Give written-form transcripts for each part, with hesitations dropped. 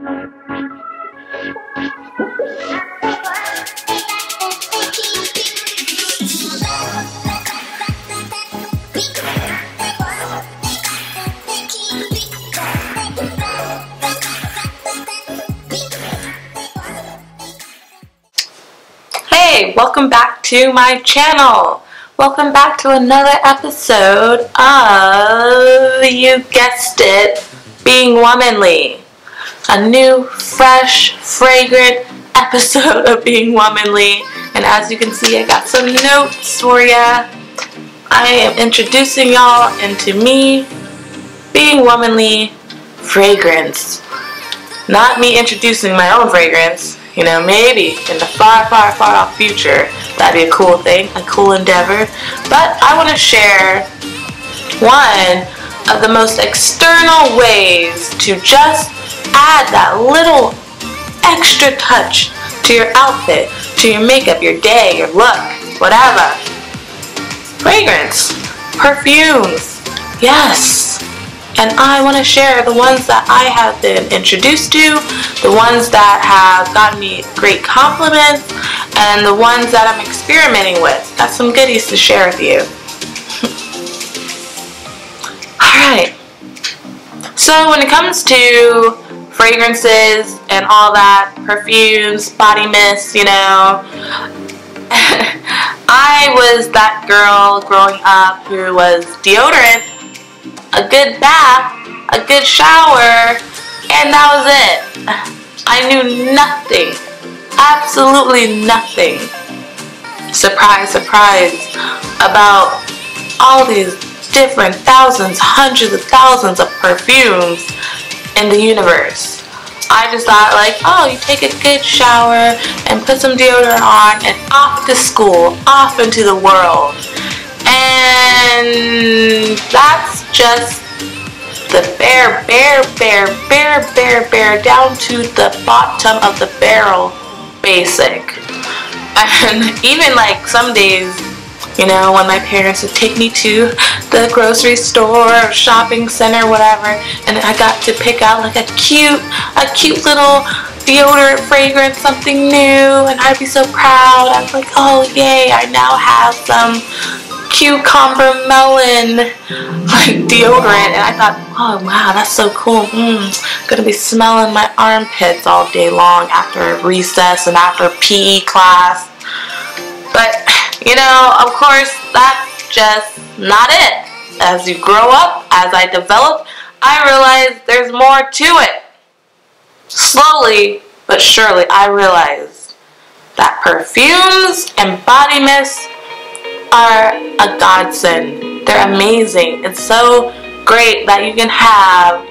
Hey, welcome back to my channel. Welcome back to another episode of, you guessed it, Being Womanly. A new, fresh, fragrant episode of Being Womanly. And as you can see, I got some notes for ya. I am introducing y'all into me, Being Womanly fragrance. Not me introducing my own fragrance. You know, maybe in the far, far, far off future, that'd be a cool thing, a cool endeavor. But I want to share one of the most external ways to just add that little extra touch to your outfit, to your makeup, your day, your look, whatever. Fragrance, perfumes, yes. And I want to share the ones that I have been introduced to, the ones that have gotten me great compliments, and the ones that I'm experimenting with. Got some goodies to share with you. Alright, so when it comes to fragrances and all that, perfumes, body mists, you know, I was that girl growing up who was deodorant, a good bath, a good shower, and that was it. I knew nothing, absolutely nothing, surprise, surprise, about all these different thousands, hundreds of thousands of perfumes in the universe. I just thought like, oh, you take a good shower and put some deodorant on and off to school, off into the world. And that's just the bare down to the bottom of the barrel basic. And even like some days, you know, when my parents would take me to the grocery store or shopping center, whatever, and I got to pick out like a cute little deodorant fragrance, something new, and I'd be so proud. I was like, oh yay, I now have some cucumber melon like deodorant, and I thought, oh wow, that's so cool. Gonna be smelling my armpits all day long after recess and after PE class. But you know, of course, that's just not it. As you grow up, as I develop, I realized there's more to it. Slowly but surely, I realized that perfumes and body mists are a godsend. They're amazing. It's so great that you can have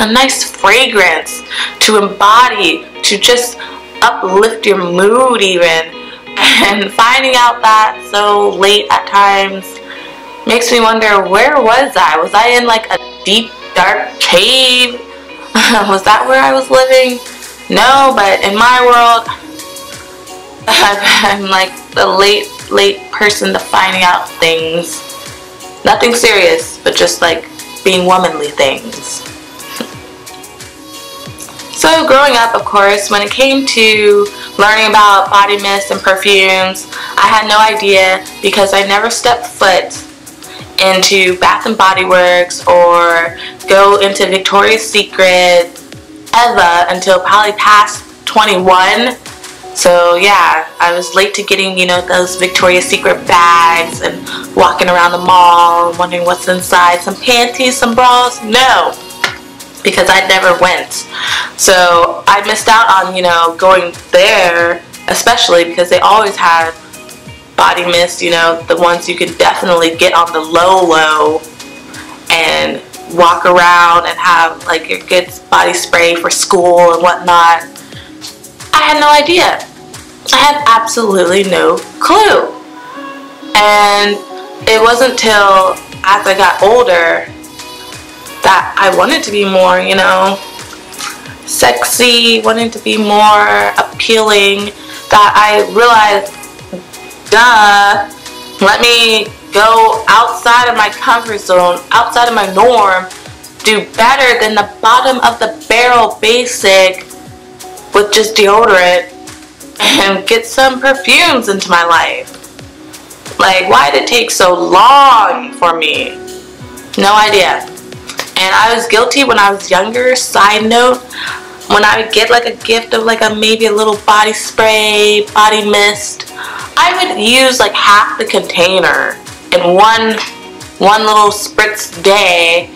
a nice fragrance to embody, to just uplift your mood even. And finding out that so late at times makes me wonder, where was I? Was I in like a deep dark cave? Was that where I was living? No, but in my world, I'm like the late person to finding out things. Nothing serious, but just like being womanly things. So growing up, of course, when it came to learning about body mists and perfumes, I had no idea because I never stepped foot into Bath & Body Works or go into Victoria's Secret ever until probably past 21. So yeah, I was late to getting, you know, those Victoria's Secret bags and walking around the mall wondering what's inside. Some panties, some bras? No, because I never went. So I missed out on, you know, going there, especially because they always had body mist, you know, the ones you could definitely get on the low and walk around and have like your good body spray for school and whatnot. I had no idea. I had absolutely no clue. And it wasn't till as I got older that I wanted to be more, you know, sexy, wanted to be more appealing, that I realized, duh, let me go outside of my comfort zone, outside of my norm, do better than the bottom of the barrel basic with just deodorant and get some perfumes into my life? Like, why did it take so long for me? No idea. And I was guilty when I was younger. Side note, when I would get like a gift of like maybe a little body spray, body mist, I would use like half the container in one little spritz day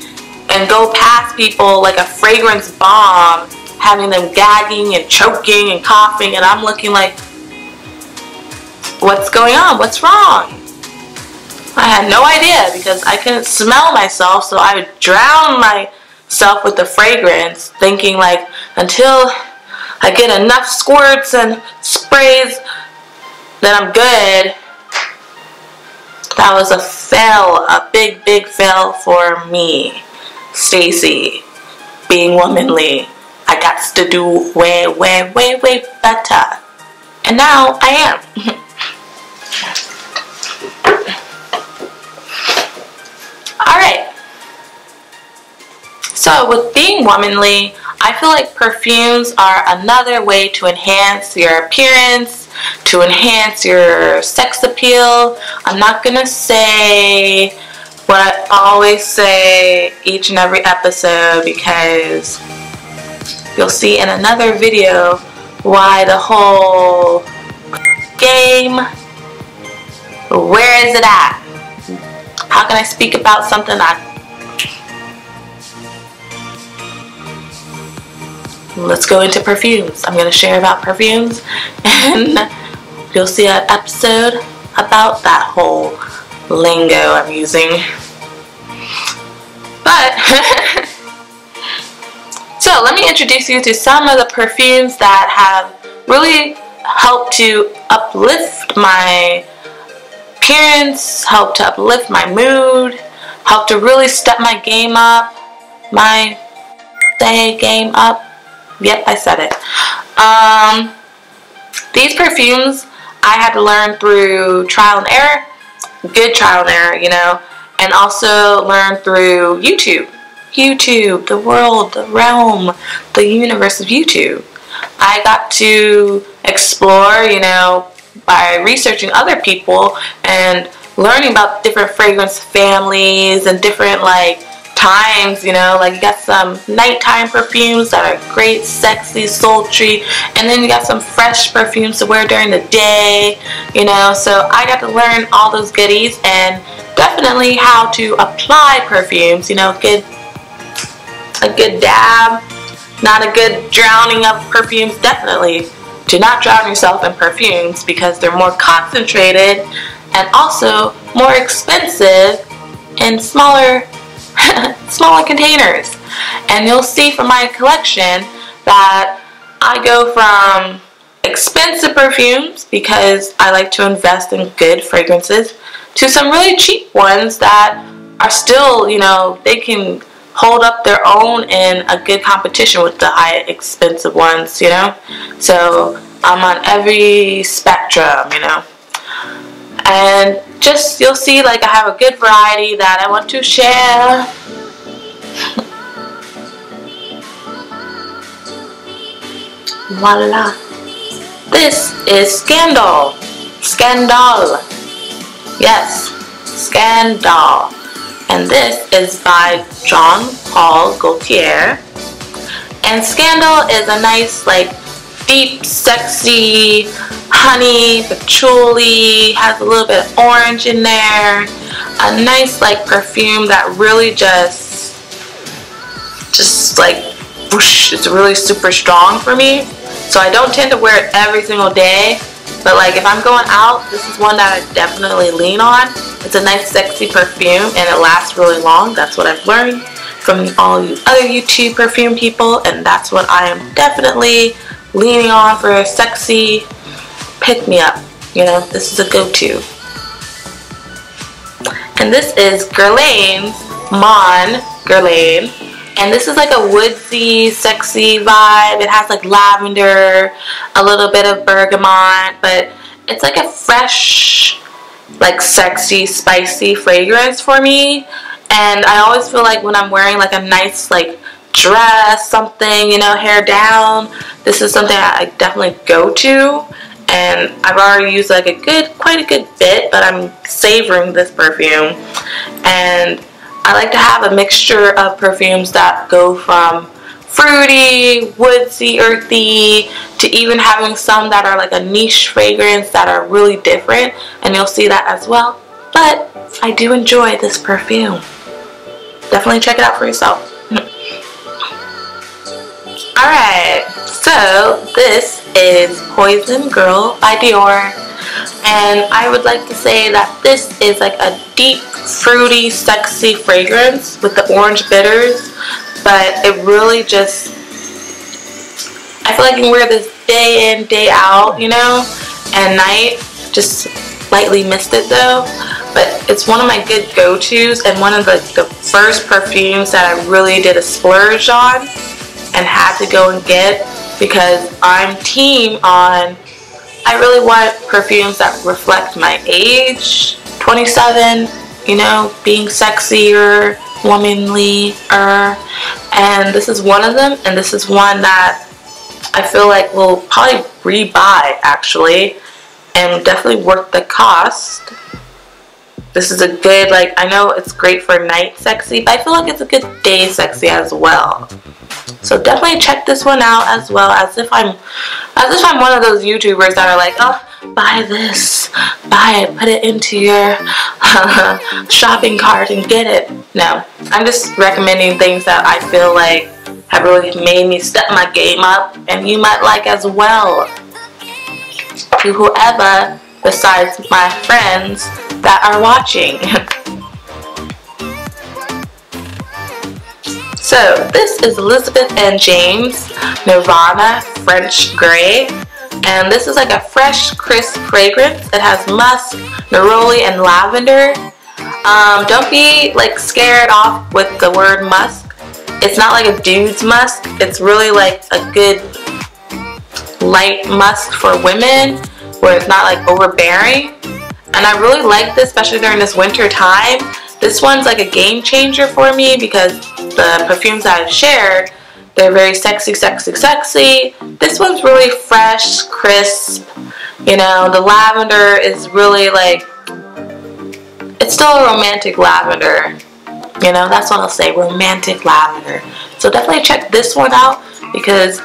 and go past people like a fragrance bomb, having them gagging and choking and coughing, and I'm looking like, what's going on? What's wrong? I had no idea because I couldn't smell myself, so I would drown myself with the fragrance, thinking like, until I get enough squirts and sprays, then I'm good. That was a fail, a big, big fail for me, Stacy, being womanly. I got to do way, way, way, way better. And now I am. Alright, so with being womanly, I feel like perfumes are another way to enhance your appearance, to enhance your sex appeal. I'm not going to say what I always say each and every episode, because you'll see in another video why the whole game, where is it at? How can I speak about something Let's go into perfumes. I'm going to share about perfumes, and you'll see an episode about that whole lingo I'm using. But, so let me introduce you to some of the perfumes that have really helped to uplift my appearance, help to uplift my mood, help to really step my game up, game up. Yep, I said it. These perfumes I had to learn through trial and error, good trial and error, you know, and also learn through YouTube. YouTube, the world, the realm, the universe of YouTube. I got to explore, you know, by researching other people and learning about different fragrance families and different like times, you know, like you got some nighttime perfumes that are great, sexy, sultry, and then you got some fresh perfumes to wear during the day, you know. So I got to learn all those goodies, and definitely how to apply perfumes, you know, get a good dab, not a good drowning of perfumes. Definitely do not drown yourself in perfumes because they're more concentrated and also more expensive in smaller containers. And you'll see from my collection that I go from expensive perfumes, because I like to invest in good fragrances, to some really cheap ones that are still, you know, they can hold up their own in a good competition with the high expensive ones, you know. So I'm on every spectrum, you know. And just, you'll see like I have a good variety that I want to share. Voila. This is Scandal. Scandal. Yes, Scandal. And this is by Jean-Paul Gaultier. And Scandal is a nice, like, deep, sexy, honey, patchouli, has a little bit of orange in there. A nice, like, perfume that really just like, whoosh, it's really super strong for me. So I don't tend to wear it every single day. But, like, if I'm going out, this is one that I definitely lean on. It's a nice, sexy perfume, and it lasts really long. That's what I've learned from all you other YouTube perfume people, and that's what I am definitely leaning on for a sexy pick-me-up. You know, this is a go-to. And this is Guerlain's Mon Guerlain. And this is like a woodsy, sexy vibe. It has like lavender, a little bit of bergamot, but it's like a fresh, like sexy, spicy fragrance for me. And I always feel like when I'm wearing like a nice like dress, something, you know, hair down, this is something I definitely go to. And I've already used like quite a good bit, but I'm savoring this perfume. And I like to have a mixture of perfumes that go from fruity, woodsy, earthy, to even having some that are like a niche fragrance that are really different, and you'll see that as well. But I do enjoy this perfume. Definitely check it out for yourself. Alright, so this is Poison Girl by Dior, and I would like to say that this is like a deep, fruity, sexy fragrance with the orange bitters, but it really just, I feel like you can wear this day in, day out, you know, and night. Just lightly missed it though, but it's one of my good go-tos and one of the first perfumes that I really did a splurge on and had to go and get, because I'm team on, I really want perfumes that reflect my age, 27, you know, being sexier, womanlier, and this is one of them, and this is one that I feel like we'll probably rebuy actually, and definitely worth the cost. This is a good, like, I know it's great for night sexy, but I feel like it's a good day sexy as well. So definitely check this one out, as well as if I'm one of those YouTubers that are like, oh, buy this, buy it, put it into your shopping cart and get it. No, I'm just recommending things that I feel like have really made me step my game up, and you might like as well, to whoever besides my friends that are watching. So this is Elizabeth and James Nirvana French Grey, and this is like a fresh, crisp fragrance. It has musk, neroli, and lavender. Don't be like scared off with the word musk. It's not like a dude's musk. It's really like a good light musk for women, where it's not like overbearing. And I really like this, especially during this winter time. This one's like a game changer for me, because the perfumes that I've shared, they're very sexy, sexy, sexy. This one's really fresh, crisp. You know, the lavender is really like, it's still a romantic lavender. You know, that's what I'll say, romantic lavender. So definitely check this one out, because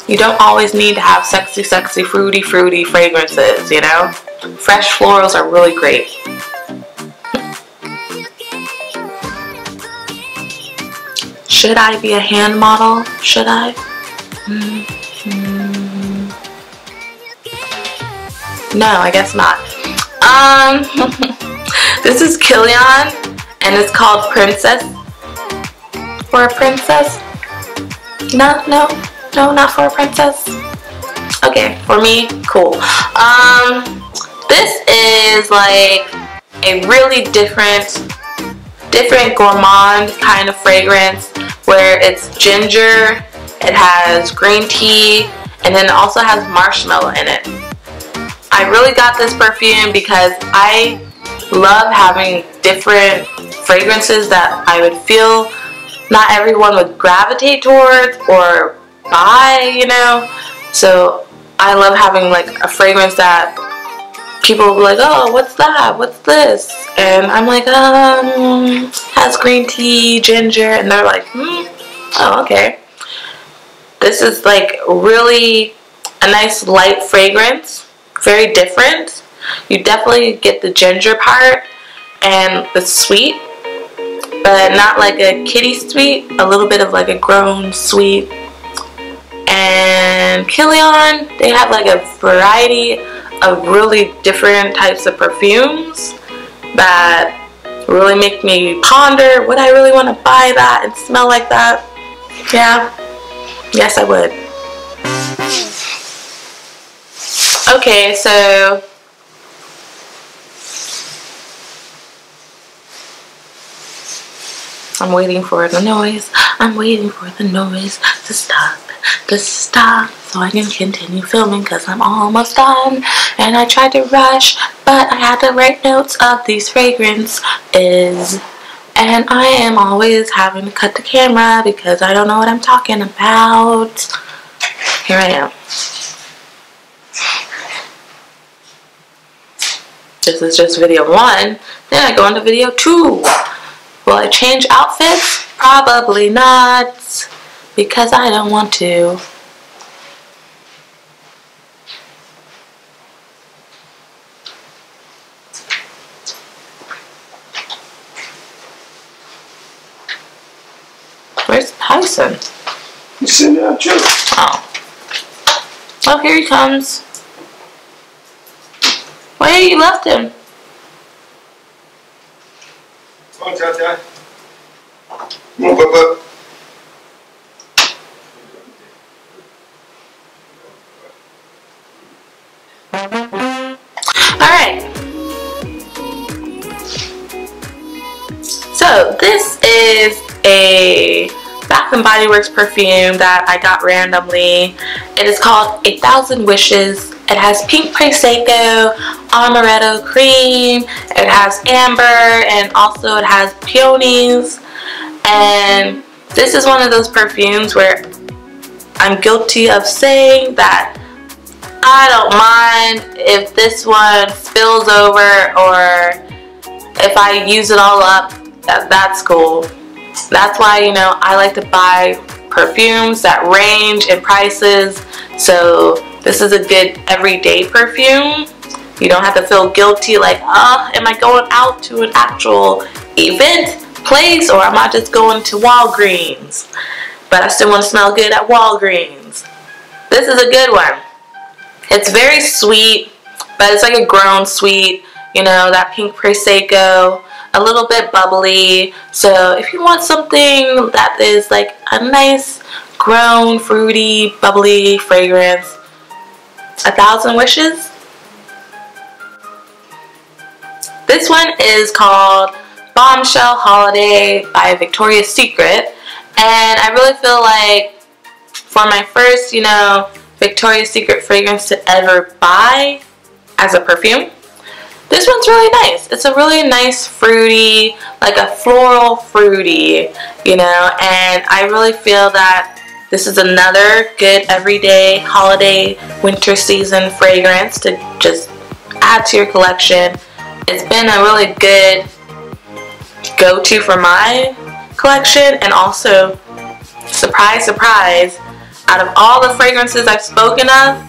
you don't always need to have sexy, sexy, fruity, fruity fragrances, you know? Fresh florals are really great. Should I be a hand model? Should I? No, I guess not. This is Kilian, and it's called Princess. For a princess? No, not for a princess. Okay, for me, cool. This is like a really different gourmand kind of fragrance, where it's ginger, it has green tea, and then it also has marshmallow in it. I really got this perfume because I love having different fragrances that I would feel not everyone would gravitate towards or buy, you know. So I love having like a fragrance that people will be like, oh, what's that? What's this? And I'm like, has green tea, ginger, and they're like, oh, okay. This is like really a nice light fragrance, very different. You definitely get the ginger part and the sweet, but not like a kitty sweet, a little bit of like a grown sweet. And Kilian, they have like a variety of really different types of perfumes that really make me ponder, would I really want to buy that and smell like that? Yeah, yes I would. Okay, so I'm waiting for the noise. I'm waiting for the noise to stop, so I can continue filming, because I'm almost done. And I tried to rush, but I had to write notes of these fragrances. And I am always having to cut the camera because I don't know what I'm talking about. Here I am. This is just video 1. Then I go into video 2. Will I change outfits? Probably not, because I don't want to. Where's Tyson? He's sitting down too. Oh. Oh, here he comes. Where you left him? Come on, Tata. Come on, Papa. Alright. So, this is a Bath & Body Works perfume that I got randomly. It is called 1,000 Wishes. It has pink Prosecco, amaretto cream, it has amber, and also it has peonies. And this is one of those perfumes where I'm guilty of saying that I don't mind if this one spills over, or if I use it all up, that's cool. That's why, you know, I like to buy perfumes that range in prices. So this is a good everyday perfume. You don't have to feel guilty like, oh, am I going out to an actual event place, or am I just going to Walgreens? But I still want to smell good at Walgreens. This is a good one. It's very sweet, but it's like a grown sweet, you know, that pink Prosecco, a little bit bubbly. So if you want something that is like a nice grown fruity bubbly fragrance, 1,000 Wishes. This one is called Bombshell Holiday by Victoria's Secret, and I really feel like for my first, you know, Victoria's Secret fragrance to ever buy as a perfume, this one's really nice. It's a really nice fruity, like a floral fruity, you know, and I really feel that this is another good everyday holiday winter season fragrance to just add to your collection. It's been a really good go-to for my collection, and also, surprise, surprise, out of all the fragrances I've spoken of,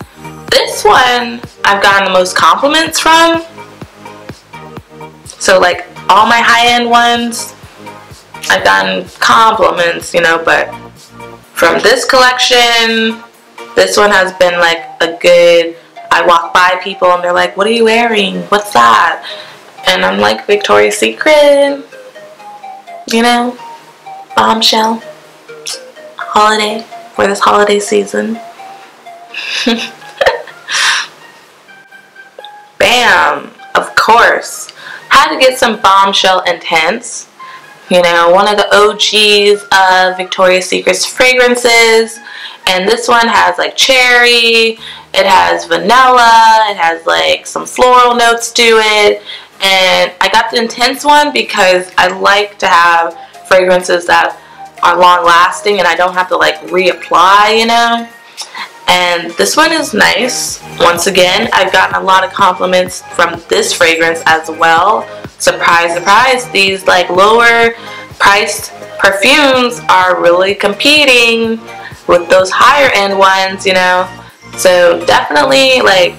this one I've gotten the most compliments from. So like all my high-end ones, I've gotten compliments, you know, but from this collection, this one has been like a good, I walk by people and they're like, what are you wearing? What's that? And I'm like, Victoria's Secret, you know, bombshell, holiday, for this holiday season. Bam, of course. Had to get some Bombshell Intense. You know, one of the OGs of Victoria's Secret's fragrances. And this one has like cherry, it has vanilla, it has like some floral notes to it. And I got the Intense one because I like to have fragrances that are long lasting and I don't have to like reapply, you know. And this one is nice. Once again, I've gotten a lot of compliments from this fragrance as well. Surprise, surprise, these like lower priced perfumes are really competing with those higher end ones, you know. So definitely, like,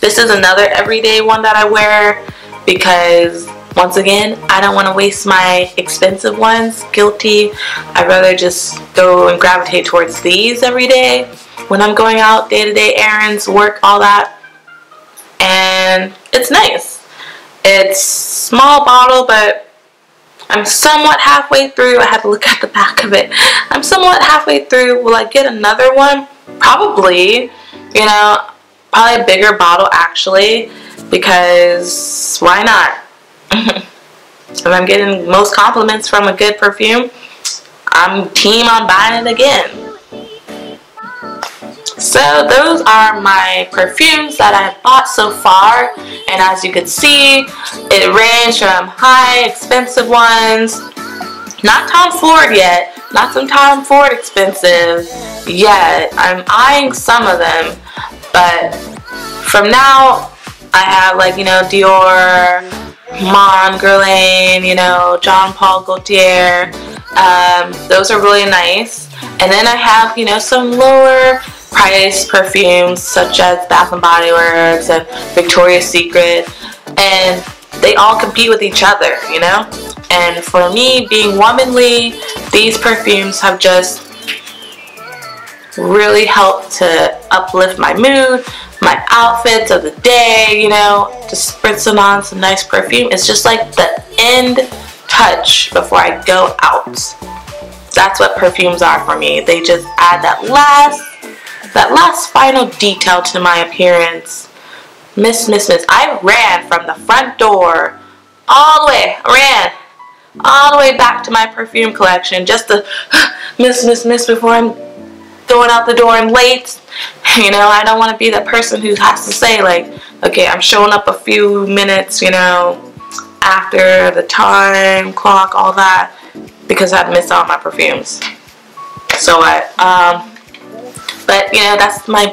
this is another everyday one that I wear because, once again, I don't want to waste my expensive ones. Guilty. I'd rather just go and gravitate towards these every day when I'm going out day-to-day errands, work, all that. And it's nice. It's small bottle, but I'm somewhat halfway through. I had to look at the back of it. I'm somewhat halfway through. Will I get another one? Probably. You know, probably a bigger bottle actually, because why not? If I'm getting most compliments from a good perfume, I'm keen on buying it again. So those are my perfumes that I've bought so far, and as you can see, it ranged from high expensive ones Not Tom Ford yet. Not some Tom Ford expensive yet. I'm eyeing some of them. But from now, I have like, you know, Dior, Mon Guerlain, you know, Jean Paul Gaultier. Those are really nice. And then I have, you know, some lower price perfumes such as Bath and Body Works and Victoria's Secret. And they all compete with each other, you know? And for me, being womanly, these perfumes have just really helped to uplift my mood, my outfits of the day, you know, just spritzing on some nice perfume. It's just like the end touch before I go out. That's what perfumes are for me. They just add that last final detail to my appearance. Miss. I ran from the front door all the way back to my perfume collection just to miss before I'm going out the door and late. You know, I don't want to be that person who has to say like, okay, I'm showing up a few minutes, you know, after the time clock, all that, because I've missed all my perfumes. So but you know, that's my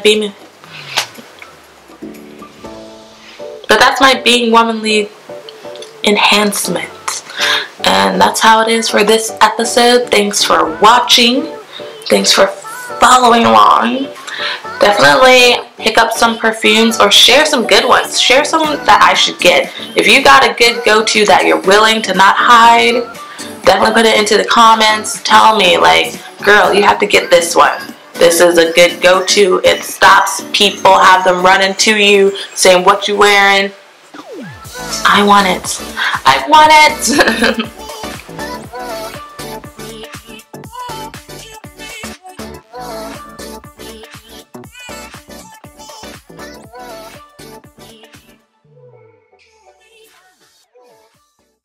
being womanly enhancement. And that's how it is for this episode. Thanks for watching. Thanks for following along. Definitely pick up some perfumes or share some good ones. Share some that I should get. If you got a good go-to that you're willing to not hide, definitely put it into the comments. Tell me, like, girl, you have to get this one. This is a good go-to. It stops people, have them running to you, saying what you wearing. I want it. I want it.